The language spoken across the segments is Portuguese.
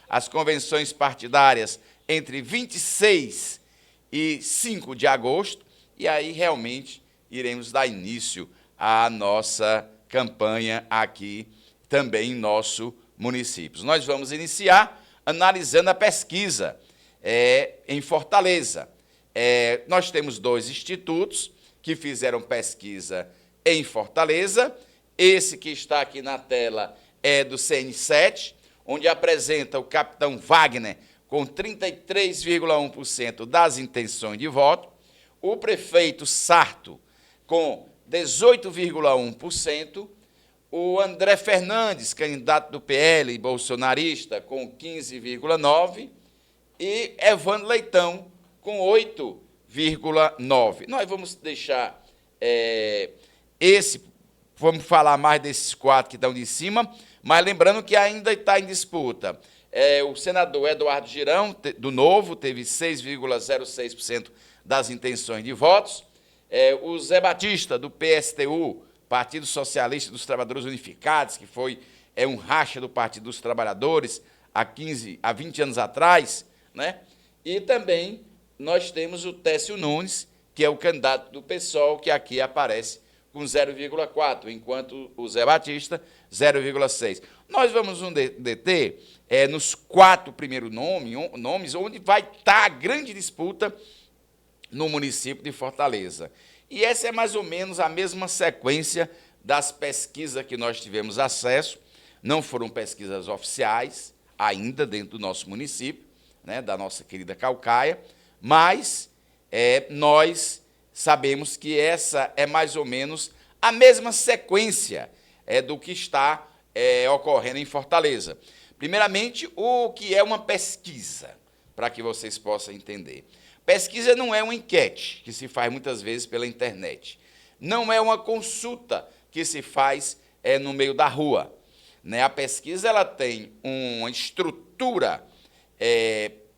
as convenções partidárias entre 26 e 5 de agosto, e aí realmente iremos dar início à nossa campanha aqui também em nosso município. Nós vamos iniciar analisando a pesquisa em Fortaleza. Nós temos 2 institutos que fizeram pesquisa em Fortaleza. Esse que está aqui na tela é do CN7, onde apresenta o capitão Wagner com 33,1% das intenções de voto, o prefeito Sarto com 18,1%, o André Fernandes, candidato do PL bolsonarista, com 15,9%, e Evandro Leitão, com 8,9%. Nós vamos deixar vamos falar mais desses 4 que estão de cima, mas lembrando que ainda está em disputa. O senador Eduardo Girão, do Novo, teve 6,06% das intenções de votos. O Zé Batista, do PSTU, Partido Socialista dos Trabalhadores Unificados, que foi um racha do Partido dos Trabalhadores há 20 anos atrás, né? E também nós temos o Técio Nunes, que é o candidato do PSOL, que aqui aparece com 0,4%, enquanto o Zé Batista, 0,6%. Nós vamos nos deter nos 4 primeiros nomes, onde vai estar a grande disputa no município de Fortaleza. E essa é mais ou menos a mesma sequência das pesquisas que nós tivemos acesso. Não foram pesquisas oficiais, ainda dentro do nosso município, né, da nossa querida Caucaia, mas nós sabemos que essa é mais ou menos a mesma sequência do que está ocorrendo em Fortaleza. Primeiramente, o que é uma pesquisa, para que vocês possam entender. Pesquisa não é uma enquete, que se faz muitas vezes pela internet. Não é uma consulta que se faz no meio da rua. Né? A pesquisa ela tem uma estrutura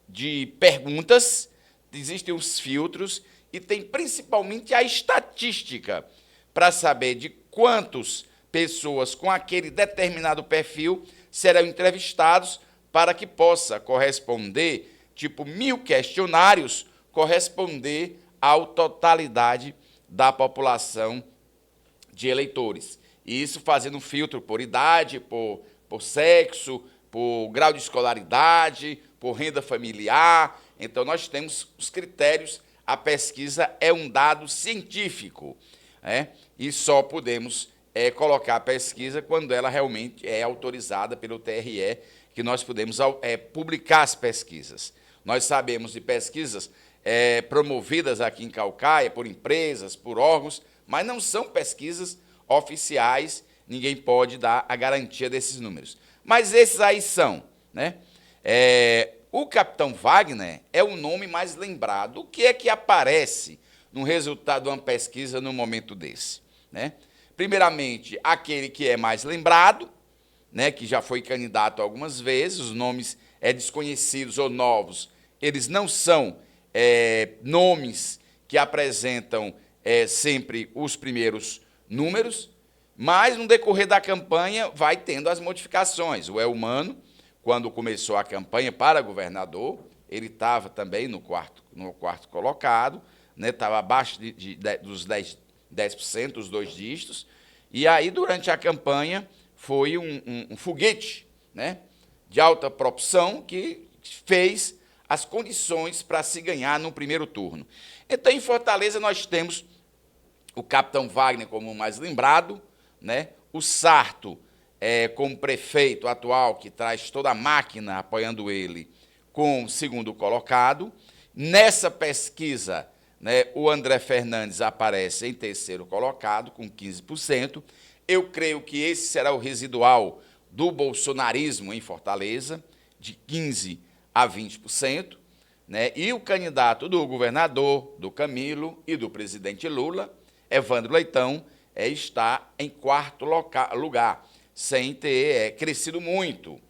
de perguntas, existem os filtros, e tem principalmente a estatística para saber de quantas pessoas com aquele determinado perfil serão entrevistados para que possa corresponder, tipo 1000 questionários, corresponder à totalidade da população de eleitores. E isso fazendo um filtro por idade, por sexo, por grau de escolaridade, por renda familiar. Então, nós temos os critérios. A pesquisa é um dado científico, né? E só podemos colocar a pesquisa quando ela realmente é autorizada pelo TRE, que nós podemos publicar as pesquisas. Nós sabemos de pesquisas promovidas aqui em Caucaia por empresas, por órgãos, mas não são pesquisas oficiais, ninguém pode dar a garantia desses números. Mas esses aí são, né? O capitão Wagner é o nome mais lembrado. O que é que aparece no resultado de uma pesquisa num momento desse? Né? Primeiramente, aquele que é mais lembrado, né, que já foi candidato algumas vezes, os nomes desconhecidos ou novos, eles não são nomes que apresentam sempre os primeiros números, mas no decorrer da campanha vai tendo as modificações. O Elmano, quando começou a campanha para governador, ele estava também no quarto colocado, né, estava abaixo dos 10%, os 2 dígitos, e aí, durante a campanha, foi um foguete, né, de alta propulsão que fez as condições para se ganhar no primeiro turno. Então, em Fortaleza, nós temos o capitão Wagner como o mais lembrado, né, o Sarto como prefeito atual, que traz toda a máquina apoiando ele, com o segundo colocado. Nessa pesquisa, né, o André Fernandes aparece em terceiro colocado, com 15%. Eu creio que esse será o residual do bolsonarismo em Fortaleza, de 15% a 20%. Né? E o candidato do governador, do Camilo, e do presidente Lula, Evandro Leitão, está em quarto lugar, sem ter crescido muito.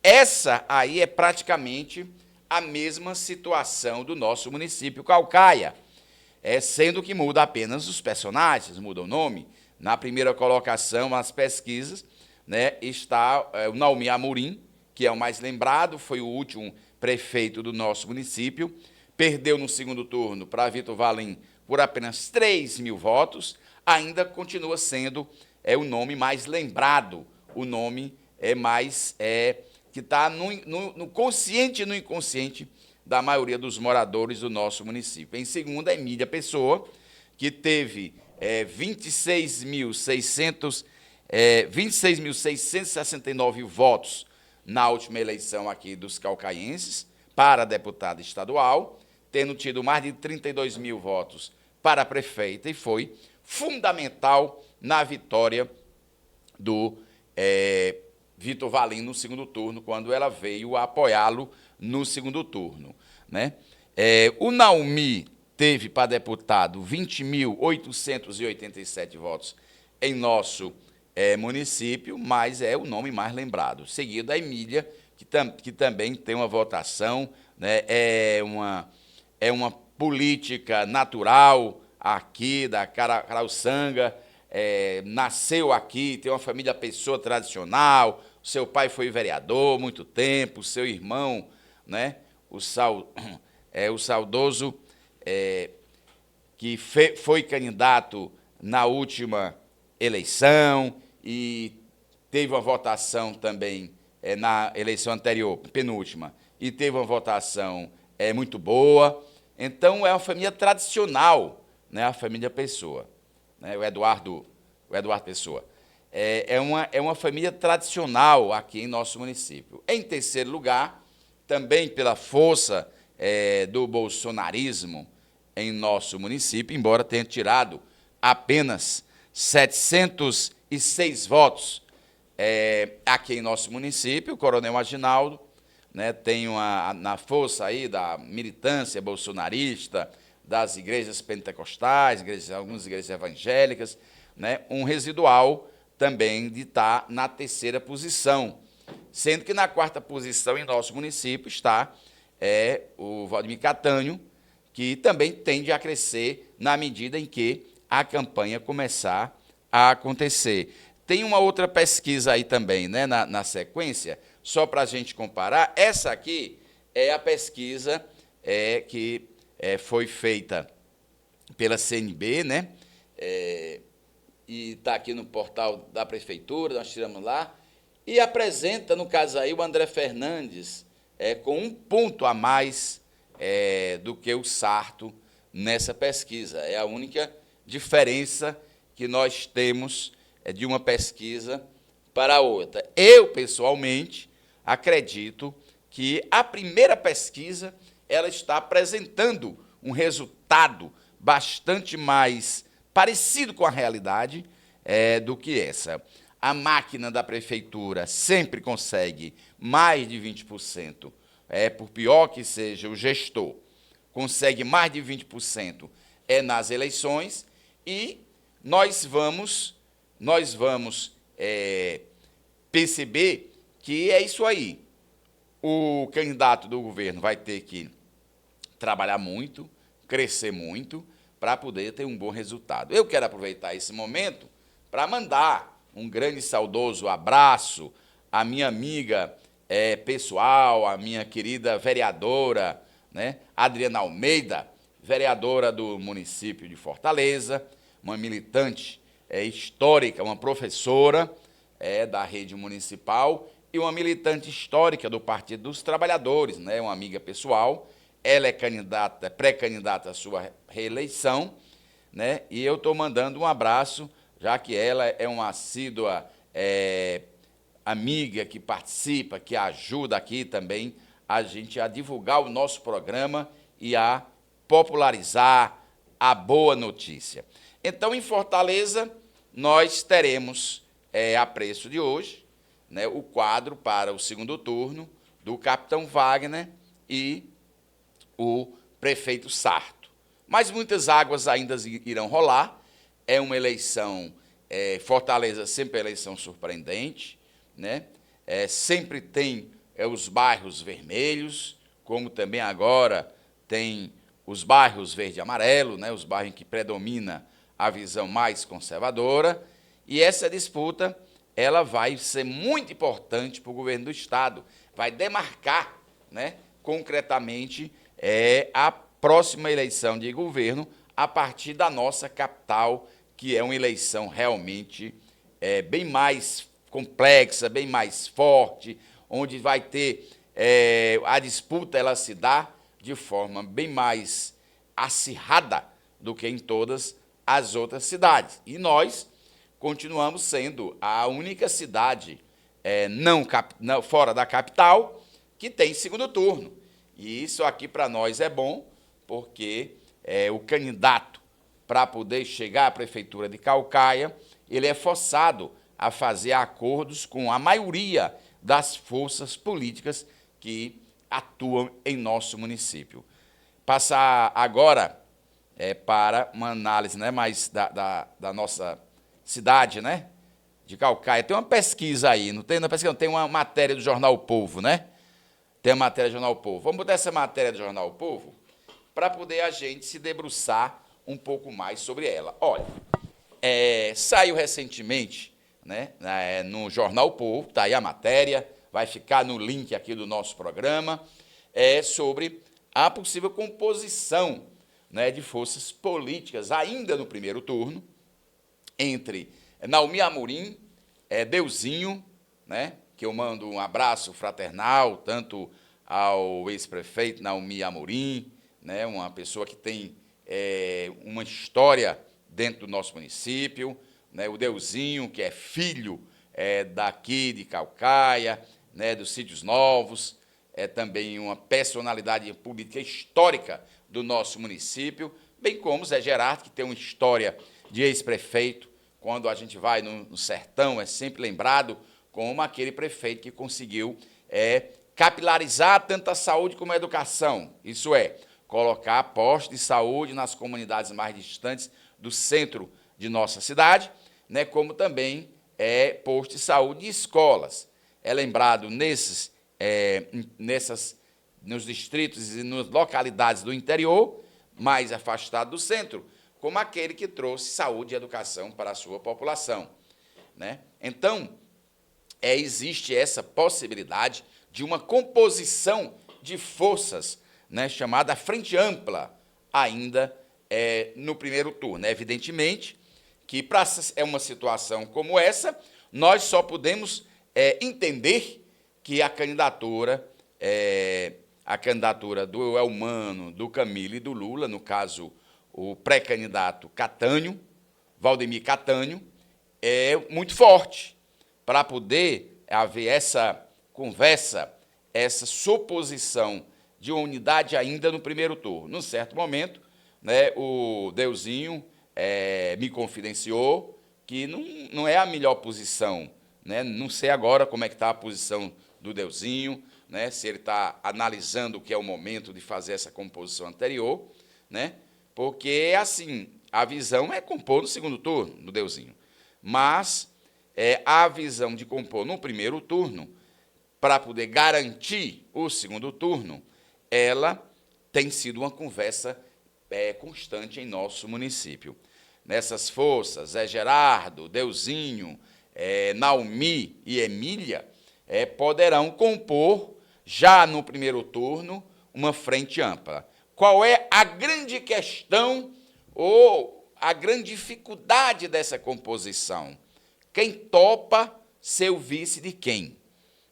Essa aí é praticamente a mesma situação do nosso município Caucaia, sendo que muda apenas os personagens, muda o nome. Na primeira colocação, as pesquisas, né, está o Naomi Amorim, que é o mais lembrado, foi o último prefeito do nosso município, perdeu no segundo turno para Vitor Valim por apenas 3.000 votos, ainda continua sendo o nome mais lembrado, o nome que está no consciente e no inconsciente da maioria dos moradores do nosso município. Em segundo, é Emília Pessoa, que teve 26.669 votos na última eleição aqui dos caucaienses para deputada estadual, tendo tido mais de 32.000 votos para a prefeita, e foi fundamental na vitória do Vitor Valim no segundo turno, quando ela veio apoiá-lo no segundo turno, né? O Naumi teve para deputado 20.887 votos em nosso município, mas é o nome mais lembrado. Seguido a Emília, que também tem uma votação, né? É uma política natural aqui da Carauçanga, nasceu aqui, tem uma família Pessoa tradicional, seu pai foi vereador há muito tempo, seu irmão, né? O saudoso que foi candidato na última eleição e teve uma votação também na eleição anterior, penúltima, e teve uma votação muito boa. Então, é uma família tradicional, né, a família Pessoa, né, o Eduardo Pessoa. É uma família tradicional aqui em nosso município. Em terceiro lugar, também pela força do bolsonarismo em nosso município, embora tenha tirado apenas 706 votos aqui em nosso município, o Coronel Aginaldo, né, tem na força aí da militância bolsonarista, das igrejas pentecostais, algumas igrejas evangélicas, né, um residual também de estar na terceira posição, sendo que na quarta posição em nosso município está o Valdemir Catânio, que também tende a crescer na medida em que a campanha começar a acontecer. Tem uma outra pesquisa aí também, né, na sequência, só para a gente comparar. Essa aqui é a pesquisa que foi feita pela CNB, né, e está aqui no portal da Prefeitura, nós tiramos lá, e apresenta, no caso aí, o André Fernandes com 1 ponto a mais do que o Sarto nessa pesquisa. É a única diferença que nós temos de uma pesquisa para a outra. Eu, pessoalmente, acredito que a primeira pesquisa ela está apresentando um resultado bastante mais parecido com a realidade do que essa. A máquina da prefeitura sempre consegue mais de 20%, por pior que seja o gestor, consegue mais de 20% nas eleições, e nós vamos perceber que é isso aí. O candidato do governo vai ter que trabalhar muito, crescer muito, para poder ter um bom resultado. Eu quero aproveitar esse momento para mandar um grande e saudoso abraço à minha amiga pessoal, à minha querida vereadora, né, Adriana Almeida, vereadora do município de Fortaleza, uma militante histórica, uma professora da rede municipal e uma militante histórica do Partido dos Trabalhadores, né, uma amiga pessoal. Ela é pré-candidata à sua reeleição, né, e eu estou mandando um abraço, já que ela é uma assídua amiga que participa, que ajuda aqui também a gente a divulgar o nosso programa e a popularizar a boa notícia. Então, em Fortaleza, nós teremos, a preço de hoje, né, o quadro para o segundo turno do capitão Wagner e o prefeito Sarto. Mas muitas águas ainda irão rolar. É uma eleição, Fortaleza sempre é eleição surpreendente, né? Sempre tem os bairros vermelhos, como também agora tem os bairros verde e amarelo, né? Os bairros em que predomina a visão mais conservadora, e essa disputa ela vai ser muito importante para o governo do Estado. vai demarcar, né, concretamente a próxima eleição de governo a partir da nossa capital, que é uma eleição realmente bem mais complexa, bem mais forte, onde vai ter a disputa, ela se dá de forma bem mais acirrada do que em todas as outras cidades. E nós continuamos sendo a única cidade não fora da capital que tem segundo turno. E isso aqui para nós é bom, porque o candidato, para poder chegar à prefeitura de Caucaia, ele é forçado a fazer acordos com a maioria das forças políticas que atuam em nosso município. Passar agora para uma análise, né, mais da nossa cidade, né, de Caucaia. Tem uma pesquisa aí, não tem? Não, pesquisa, não, tem uma matéria do Jornal O Povo, né? Tem a matéria do Jornal O Povo. Vamos botar essa matéria do Jornal O Povo para poder a gente se debruçar um pouco mais sobre ela. Olha, saiu recentemente, né, no Jornal O Povo, está aí a matéria, vai ficar no link aqui do nosso programa, sobre a possível composição, né, de forças políticas, ainda no primeiro turno, entre Naomi Amorim, Deusinho, né, que eu mando um abraço fraternal, tanto ao ex-prefeito Naomi Amorim, né, uma pessoa que tem uma história dentro do nosso município, né, o Deusinho, que é filho daqui de Caucaia, né, dos Sítios Novos, é também uma personalidade política histórica do nosso município, bem como Zé Gerardo, que tem uma história de ex-prefeito. Quando a gente vai no sertão, é sempre lembrado como aquele prefeito que conseguiu capilarizar tanto a saúde como a educação, isso é, colocar postos de saúde nas comunidades mais distantes do centro de nossa cidade, né, como também postos de saúde e escolas. É lembrado nos distritos e nas localidades do interior, mais afastados do centro, como aquele que trouxe saúde e educação para a sua população, né? Então, existe essa possibilidade de uma composição de forças, né, chamada Frente Ampla, ainda no primeiro turno. Evidentemente que, para uma situação como essa, nós só podemos entender que a candidatura do Elmano, do Camilo e do Lula, no caso, o pré-candidato Catânio, Valdemir Catânio, é muito forte para poder haver essa conversa, essa suposição de uma unidade ainda no primeiro turno. Num certo momento, né, o Deusinho me confidenciou que não é a melhor posição, né? Não sei agora como é que está a posição do Deusinho, né, se ele está analisando o que é o momento de fazer essa composição anterior, né, porque, assim, a visão é compor no segundo turno, do Deusinho, mas a visão de compor no primeiro turno, para poder garantir o segundo turno, ela tem sido uma conversa constante em nosso município. Nessas forças, Zé Gerardo, Deusinho, Naomi e Emília poderão compor, já no primeiro turno, uma frente ampla. Qual é a grande questão ou a grande dificuldade dessa composição? Quem topa ser o vice de quem?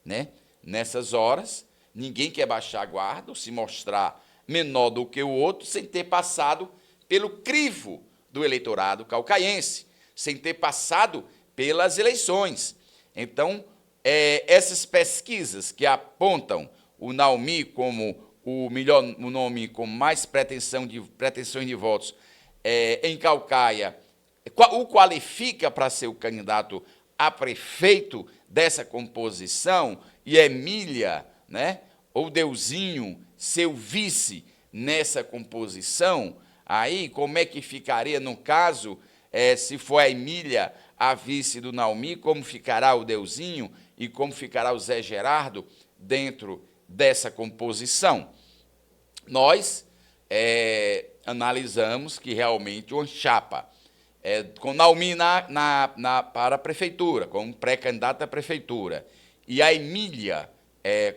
Né? Nessas horas, ninguém quer baixar a guarda ou se mostrar menor do que o outro sem ter passado pelo crivo do eleitorado caucaiense, sem ter passado pelas eleições. Então, essas pesquisas que apontam o Naomi como o nome com mais pretensões de votos em Caucaia, o qualifica para ser o candidato a prefeito dessa composição, e Emília, né, ou Deusinho, seu vice nessa composição, aí como é que ficaria no caso, se for a Emília a vice do Naomi, como ficará o Deusinho e como ficará o Zé Gerardo dentro dessa composição? Nós analisamos que realmente uma chapa com Naomi para a prefeitura, como pré-candidata à prefeitura, e a Emília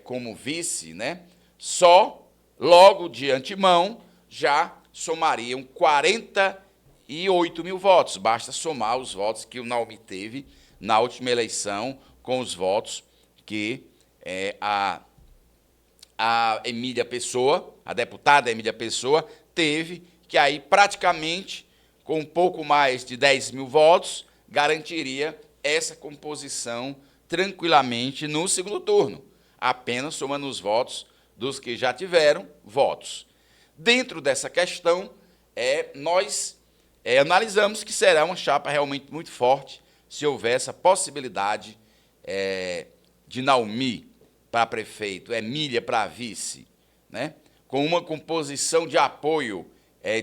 como vice, né, só logo de antemão já somariam 48 mil votos. Basta somar os votos que o Naumi teve na última eleição com os votos que a Emília Pessoa, a deputada Emília Pessoa, teve, que aí praticamente, com um pouco mais de 10 mil votos, garantiria essa composição tranquilamente no segundo turno, apenas somando os votos dos que já tiveram votos. Dentro dessa questão, nós analisamos que será uma chapa realmente muito forte se houver essa possibilidade de Naumi para prefeito, Emília para vice, né? Com uma composição de apoio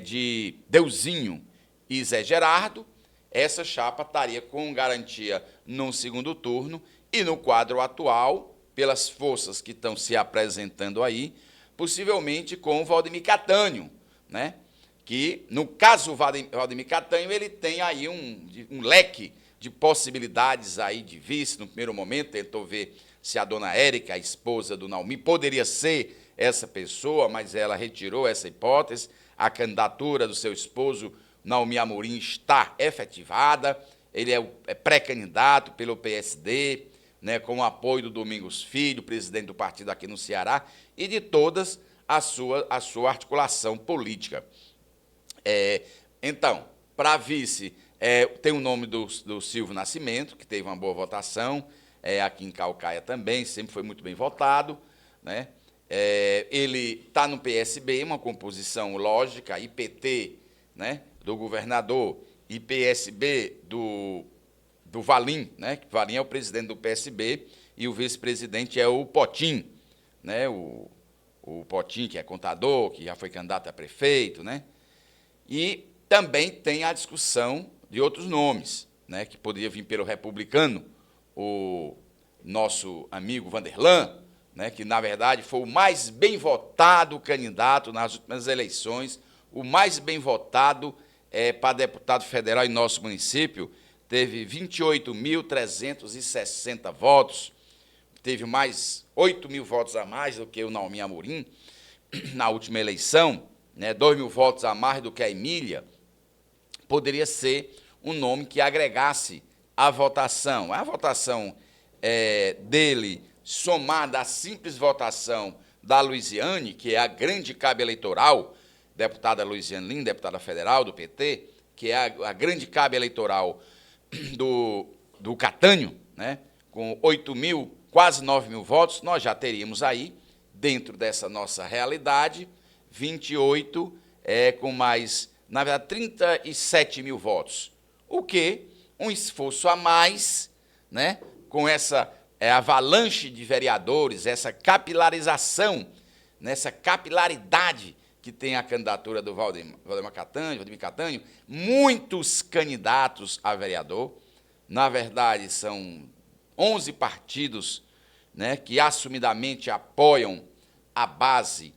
de Deusinho e Zé Gerardo, essa chapa estaria com garantia no segundo turno e no quadro atual, pelas forças que estão se apresentando aí, possivelmente com o Valdemir Catânio, né? Que, no caso, o Valdemir Catânio, ele tem aí um leque de possibilidades aí de vice. No primeiro momento, tentou ver se a dona Érica, a esposa do Naumi, poderia ser essa pessoa, mas ela retirou essa hipótese. A candidatura do seu esposo, Naumi Amorim, está efetivada. Ele é pré-candidato pelo PSD, né, com o apoio do Domingos Filho, presidente do partido aqui no Ceará, e de todas a sua articulação política. Então, para vice, tem o nome do Silvio Nascimento, que teve uma boa votação, aqui em Caucaia também, sempre foi muito bem votado, né? Ele está no PSB, uma composição lógica, IPT, né, do governador, e PSB do Valim, né? Valim é o presidente do PSB e o vice-presidente é o Potim, né? O Potim, que é contador, que já foi candidato a prefeito, né? E também tem a discussão de outros nomes, né? Que poderia vir pelo republicano, o nosso amigo Vanderlan, né? Que, na verdade, foi o mais bem votado candidato nas últimas eleições, o mais bem votado para deputado federal em nosso município, teve 28.360 votos, teve mais 8 mil votos a mais do que o Naumi Amorim na última eleição, né, 2 mil votos a mais do que a Emília. Poderia ser um nome que agregasse a votação. A votação dele, somada à simples votação da Luiziane, que é a grande cabo eleitoral, deputada Luiziane Lins, deputada federal do PT, que é a grande cabo eleitoral do Catânio, né, com 8 mil, quase 9 mil votos, nós já teríamos aí, dentro dessa nossa realidade, 28, com mais, na verdade, 37 mil votos. O que? Um esforço a mais, né, com essa avalanche de vereadores, essa capilarização, nessa capilaridade que tem a candidatura do Valdemir Catânio, muitos candidatos a vereador. Na verdade, são 11 partidos, né, que assumidamente apoiam a base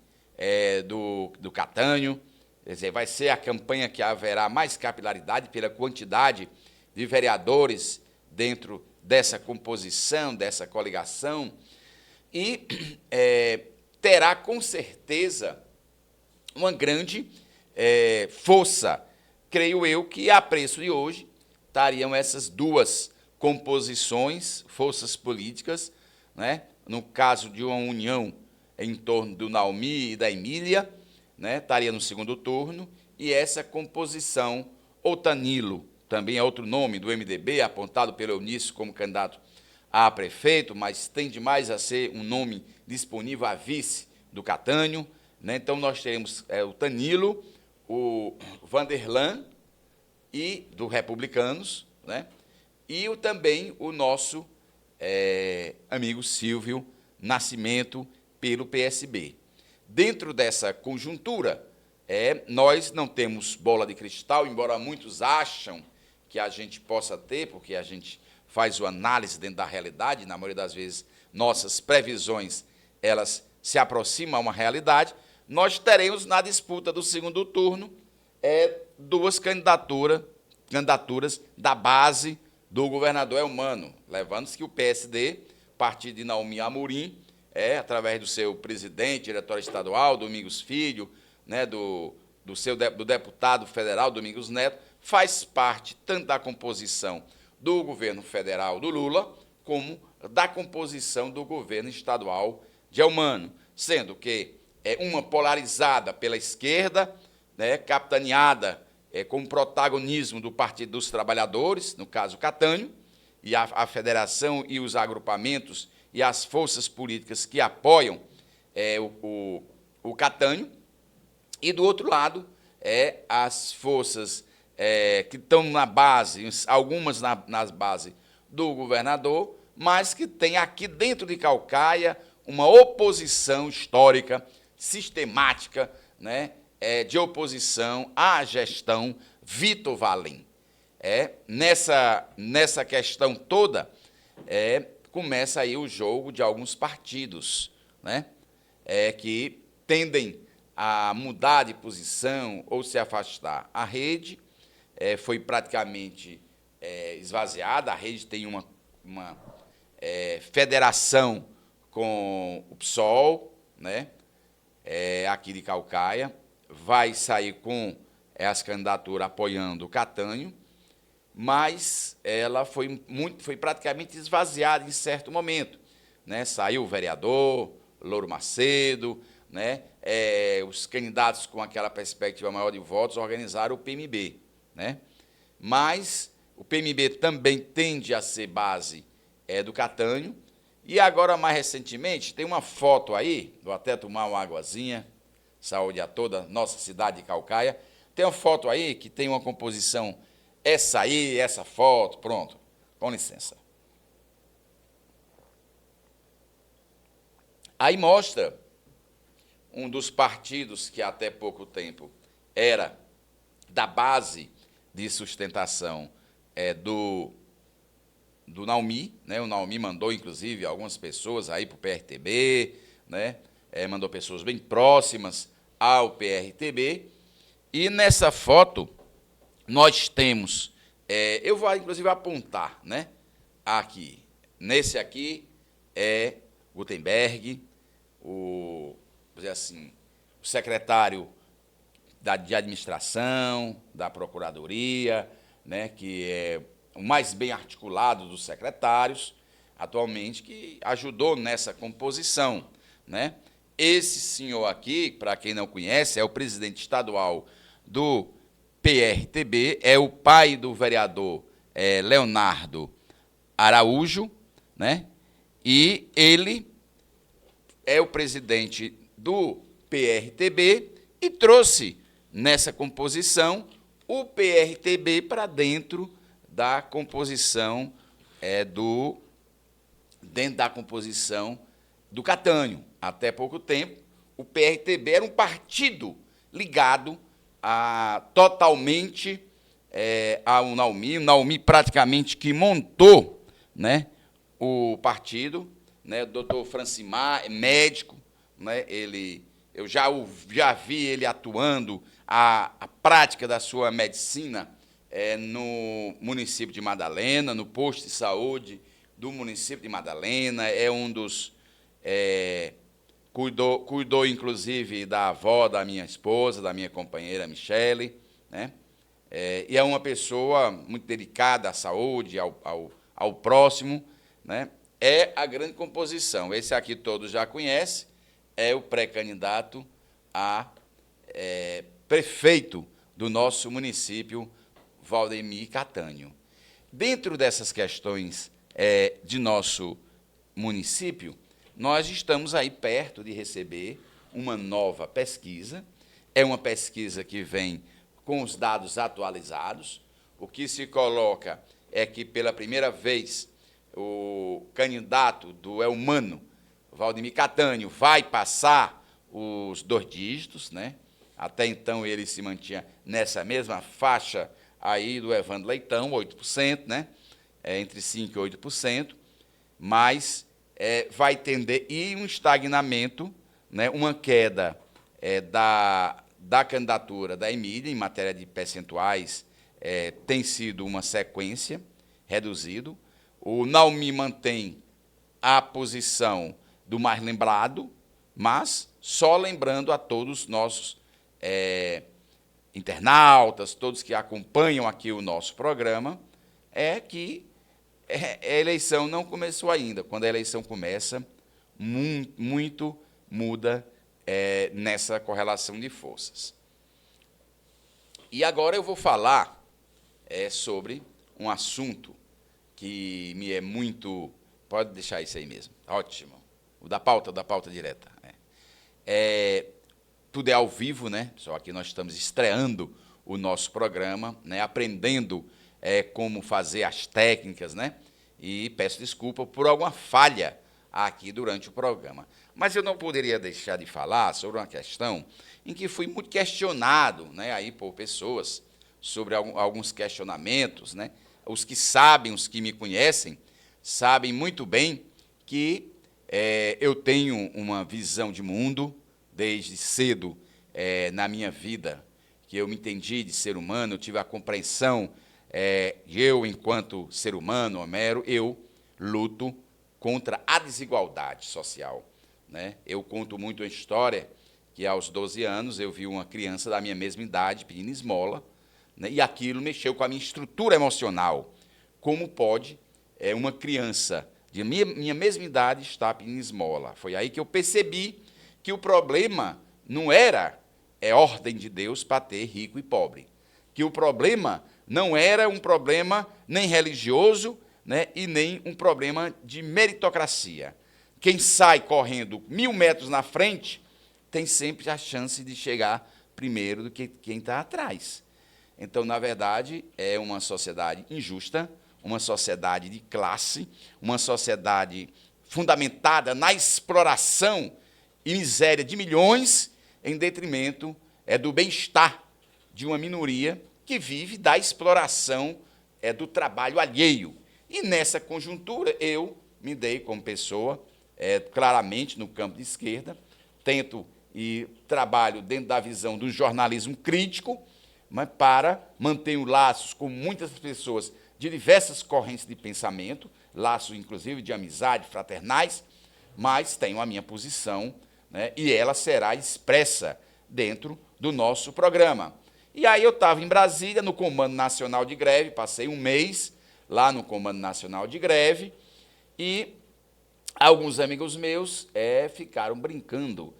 do Catânio. Quer dizer, vai ser a campanha que haverá mais capilaridade pela quantidade de vereadores dentro dessa composição, dessa coligação, e terá, com certeza, uma grande força. Creio eu que, a preço de hoje, estariam essas duas composições, forças políticas, né? No caso de uma união em torno do Naumi e da Emília, né? Estaria no segundo turno, e essa composição, Otanilo, também é outro nome do MDB, apontado pelo Eunício como candidato a prefeito, mas tende mais a ser um nome disponível a vice do Catânio, né? Então, nós teremos o Tanilo, o Vanderlan, e do Republicanos, né? E também o nosso amigo Silvio Nascimento, pelo PSB. Dentro dessa conjuntura, nós não temos bola de cristal, embora muitos acham que a gente possa ter, porque a gente faz uma análise dentro da realidade, e, na maioria das vezes, nossas previsões, elas se aproximam a uma realidade. Nós teremos, na disputa do segundo turno, duas candidaturas da base do governador Elmano, levando-se que o PSD, partido de Naumi Amorim, através do seu presidente, diretor estadual, Domingos Filho, né, do deputado federal, Domingos Neto, faz parte tanto da composição do governo federal do Lula, como da composição do governo estadual de Elmano, sendo que é uma polarizada pela esquerda, né, capitaneada com o protagonismo do Partido dos Trabalhadores, no caso Catânio, e a federação e os agrupamentos e as forças políticas que apoiam o Catânio, e, do outro lado, as forças que estão na base, algumas nas bases do governador, mas que tem aqui dentro de Caucaia uma oposição histórica, sistemática, né, de oposição à gestão Vitor Valim. Nessa questão toda, começa aí o jogo de alguns partidos, né, que tendem a mudar de posição ou se afastar. A rede foi praticamente esvaziada, a rede tem uma federação com o PSOL, né, aqui de Caucaia, vai sair com as candidaturas apoiando o Catânio, mas ela foi praticamente esvaziada em certo momento, né? Saiu o vereador Louro Macedo, né? Os candidatos com aquela perspectiva maior de votos organizaram o PMB, né? Mas o PMB também tende a ser base do Catânio, e agora, mais recentemente, tem uma foto aí, vou até tomar uma aguazinha, saúde a toda nossa cidade de Caucaia, tem uma foto aí que tem uma composição, essa aí, essa foto, pronto, com licença. Aí mostra um dos partidos que até pouco tempo era da base de sustentação do Naumi, né? O Naumi mandou, inclusive, algumas pessoas aí para o PRTB, né? Mandou pessoas bem próximas ao PRTB, e nessa foto nós temos, eu vou inclusive apontar, né? Aqui, nesse aqui é Gutenberg, vou dizer assim, o secretário de administração, da procuradoria, né, que é o mais bem articulado dos secretários, atualmente, que ajudou nessa composição, né? Esse senhor aqui, para quem não conhece, é o presidente estadual do PRTB, é o pai do vereador Leonardo Araújo, né? E ele é o presidente do PRTB e trouxe nessa composição o PRTB para dentro da composição do Catânio. Até pouco tempo, o PRTB era um partido ligado totalmente ao Naumi. O Naumi praticamente que montou, né, o partido, né? O doutor Francimar é médico, né? Eu já vi ele atuando a prática da sua medicina no município de Madalena, no posto de saúde do município de Madalena, um dos... cuidou, inclusive, da avó da minha esposa, da minha companheira Michele, né? E é uma pessoa muito dedicada à saúde, ao próximo, né? É a grande composição. Esse aqui todos já conhecem, é o pré-candidato a prefeito do nosso município, Valdemir Catânio. Dentro dessas questões de nosso município, nós estamos aí perto de receber uma nova pesquisa. É uma pesquisa que vem com os dados atualizados. O que se coloca é que, pela primeira vez, o candidato do Elmano, Valdemir Catânio, vai passar os 2 dígitos, né? Até então ele se mantinha nessa mesma faixa aí do Evandro Leitão, 8%, né? Entre 5% e 8%, mas vai tender e um estagnamento, né? Uma queda da candidatura da Emília, em matéria de percentuais, tem sido uma sequência, reduzido. O Naumi mantém a posição do mais lembrado, mas só lembrando a todos os nossos internautas, todos que acompanham aqui o nosso programa, é que a eleição não começou ainda. Quando a eleição começa, muito muda nessa correlação de forças. E agora eu vou falar sobre um assunto que me é muito... Pode deixar isso aí mesmo, ótimo. O da pauta direta. Tudo é ao vivo, né? Só que nós estamos estreando o nosso programa, né? Aprendendo como fazer as técnicas, né? E peço desculpa por alguma falha aqui durante o programa. Mas eu não poderia deixar de falar sobre uma questão em que fui muito questionado, né, aí por pessoas sobre alguns questionamentos, né? Os que sabem, os que me conhecem, sabem muito bem que eu tenho uma visão de mundo desde cedo na minha vida, que eu me entendi de ser humano, eu tive a compreensão, eu, enquanto ser humano, Homero, eu luto contra a desigualdade social, né? Eu conto muito a história que, aos 12 anos, eu vi uma criança da minha mesma idade pedindo esmola, né? E aquilo mexeu com a minha estrutura emocional. Como pode uma criança de minha mesma idade estar pedindo esmola? Foi aí que eu percebi que o problema não era ordem de Deus para ter rico e pobre, que o problema não era um problema nem religioso, né, e nem um problema de meritocracia. Quem sai correndo 1000 metros na frente tem sempre a chance de chegar primeiro do que quem está atrás. Então, na verdade, é uma sociedade injusta, uma sociedade de classe, uma sociedade fundamentada na exploração e miséria de milhões, em detrimento do bem-estar de uma minoria que vive da exploração do trabalho alheio. E nessa conjuntura eu me dei como pessoa, claramente no campo de esquerda, tento e trabalho dentro da visão do jornalismo crítico, mas para manter laços com muitas pessoas de diversas correntes de pensamento, laços inclusive de amizade, fraternais, mas tenho a minha posição, né, e ela será expressa dentro do nosso programa. E aí eu estava em Brasília, no Comando Nacional de Greve, passei um mês lá no Comando Nacional de Greve, e alguns amigos meus ficaram brincando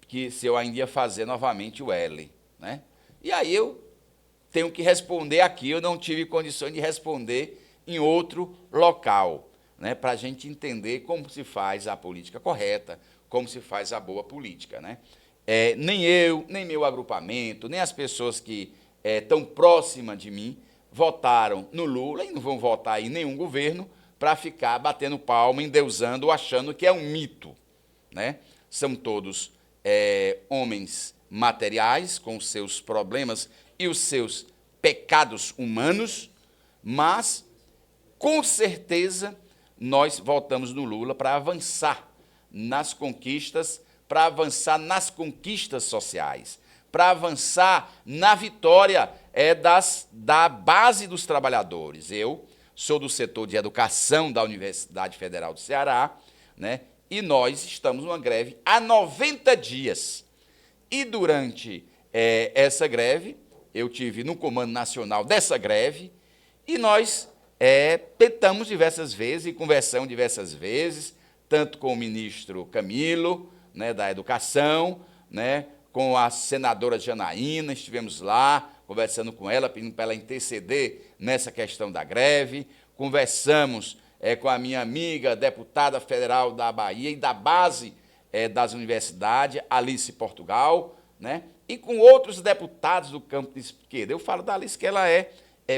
que se eu ainda ia fazer novamente o L, né? E aí eu tenho que responder aqui, eu não tive condições de responder em outro local, né, para a gente entender como se faz a política correta, como se faz a boa política, né? Nem eu, nem meu agrupamento, nem as pessoas que estão próximas de mim votaram no Lula e não vão votar em nenhum governo para ficar batendo palma, endeusando ou achando que é um mito, né? São todos homens materiais, com os seus problemas e os seus pecados humanos, mas, com certeza, nós votamos no Lula para avançar nas conquistas, para avançar nas conquistas sociais, para avançar na vitória da base dos trabalhadores. Eu sou do setor de educação da Universidade Federal do Ceará, né, e nós estamos numa greve há 90 dias. E durante essa greve, eu tive no Comando Nacional dessa greve, e nós tentamos diversas vezes e conversamos diversas vezes, tanto com o ministro Camilo, né, da Educação, né, com a senadora Janaína, estivemos lá conversando com ela, pedindo para ela interceder nessa questão da greve, conversamos com a minha amiga, deputada federal da Bahia e da base das universidades, Alice Portugal, né, e com outros deputados do campo de esquerda. Eu falo da Alice que ela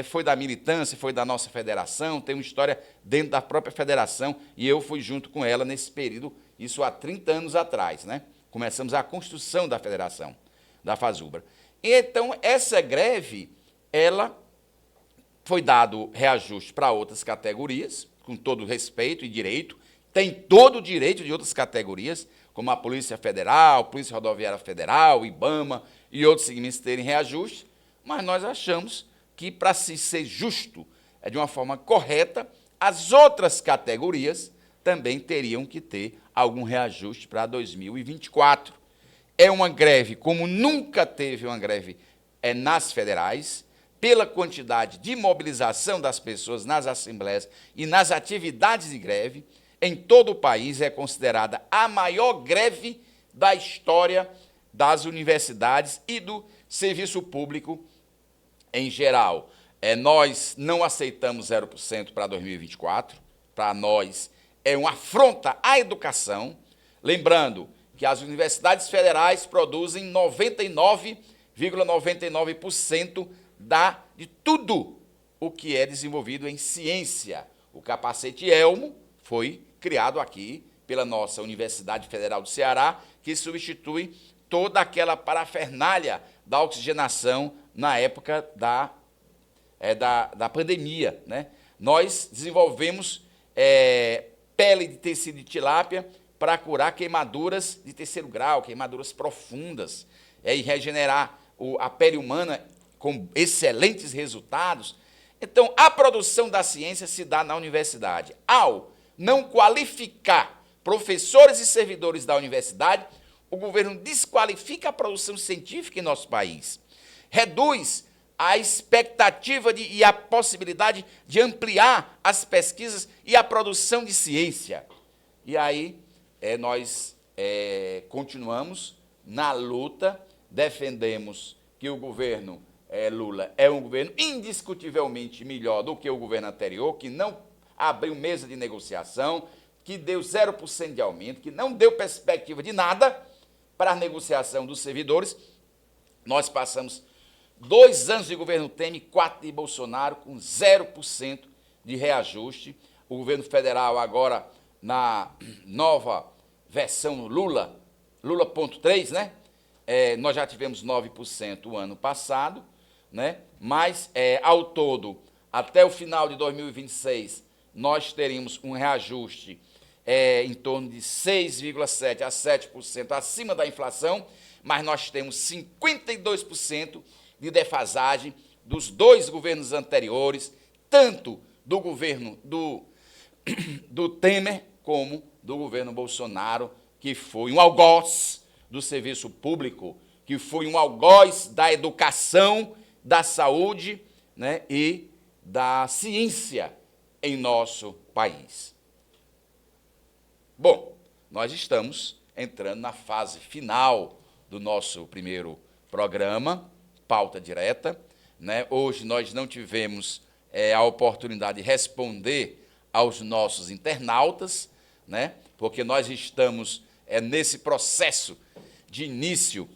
foi da militância, foi da nossa federação, tem uma história dentro da própria federação, e eu fui junto com ela nesse período, isso há 30 anos atrás, né? Começamos a construção da federação, da FASUBRA. E então, essa greve, ela foi dado reajuste para outras categorias, com todo respeito e direito, tem todo o direito de outras categorias, como a Polícia Federal, Polícia Rodoviária Federal, IBAMA e outros segmentos terem reajuste, mas nós achamos que, para se ser justo, de uma forma correta, as outras categorias também teriam que ter algum reajuste para 2024. É uma greve como nunca teve uma greve nas federais, pela quantidade de mobilização das pessoas nas assembleias e nas atividades de greve. Em todo o país é considerada a maior greve da história das universidades e do serviço público em geral. Nós não aceitamos 0% para 2024, para nós é uma afronta à educação, lembrando que as universidades federais produzem 99,99% de tudo o que é desenvolvido em ciência. O capacete Elmo foi criado aqui pela nossa Universidade Federal do Ceará, que substitui toda aquela parafernália da oxigenação na época da pandemia, né? Nós desenvolvemos pele de tecido de tilápia para curar queimaduras de terceiro grau, queimaduras profundas, e regenerar a pele humana com excelentes resultados. Então, a produção da ciência se dá na universidade. Ao não qualificar professores e servidores da universidade, o governo desqualifica a produção científica em nosso país, reduz a expectativa e a possibilidade de ampliar as pesquisas e a produção de ciência. E aí nós continuamos na luta, defendemos que o governo Lula é um governo indiscutivelmente melhor do que o governo anterior, que não abriu mesa de negociação, que deu 0% de aumento, que não deu perspectiva de nada para a negociação dos servidores. Nós passamos 2 anos de governo Temer, 4 de Bolsonaro, com 0% de reajuste. O governo federal agora, na nova versão Lula 3, né? Nós já tivemos 9% o ano passado, né? Mas, ao todo, até o final de 2026, nós teríamos um reajuste em torno de 6,7% a 7% acima da inflação, mas nós temos 52% de defasagem dos 2 governos anteriores, tanto do governo do Temer como do governo Bolsonaro, que foi um algoz do serviço público, que foi um algoz da educação, da saúde, né, e da ciência em nosso país. Bom, nós estamos entrando na fase final do nosso primeiro programa, Pauta Direta, né? Hoje nós não tivemos a oportunidade de responder aos nossos internautas, né? Porque nós estamos nesse processo de início,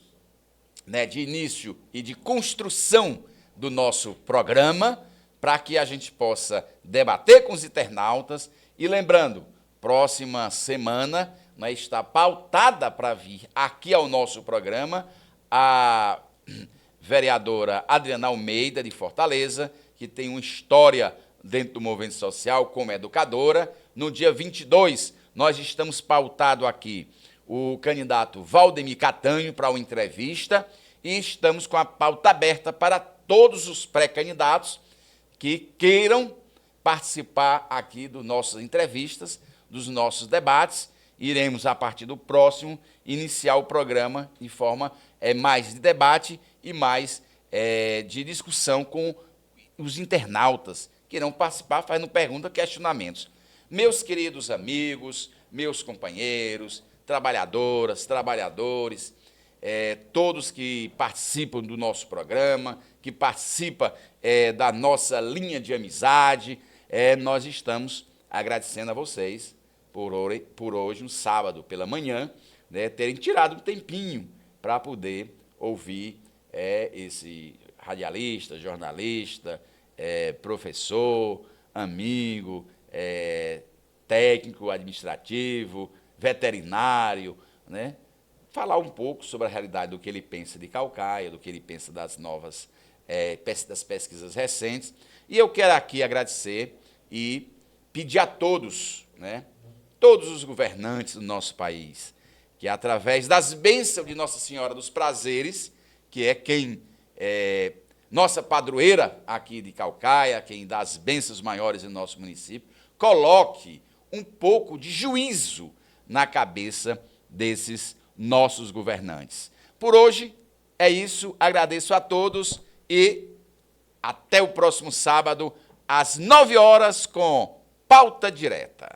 né? De início e de construção do nosso programa, para que a gente possa debater com os internautas. E lembrando, próxima semana, né, está pautada para vir aqui ao nosso programa a vereadora Adriana Almeida, de Fortaleza, que tem uma história dentro do movimento social como educadora. No dia 22, nós estamos pautado aqui o candidato Valdemir Catanho para uma entrevista e estamos com a pauta aberta para todos os pré-candidatos que queiram participar aqui das nossas entrevistas, dos nossos debates. Iremos, a partir do próximo, iniciar o programa de forma mais de debate e mais de discussão com os internautas que irão participar, fazendo perguntas, questionamentos. Meus queridos amigos, meus companheiros, trabalhadoras, trabalhadores, todos que participam do nosso programa, que participam da nossa linha de amizade, nós estamos agradecendo a vocês por hoje, um sábado pela manhã, né, terem tirado um tempinho para poder ouvir esse radialista, jornalista, professor, amigo, técnico, administrativo, veterinário, né, falar um pouco sobre a realidade do que ele pensa de Caucaia, do que ele pensa das novas das pesquisas recentes. E eu quero aqui agradecer e pedir a todos, né, todos os governantes do nosso país, que através das bênçãos de Nossa Senhora dos Prazeres, que é quem nossa padroeira aqui de Caucaia, quem dá as bênçãos maiores em nosso município, coloque um pouco de juízo na cabeça desses nossos governantes. Por hoje é isso, agradeço a todos e até o próximo sábado, às 9 horas, com Pauta Direta.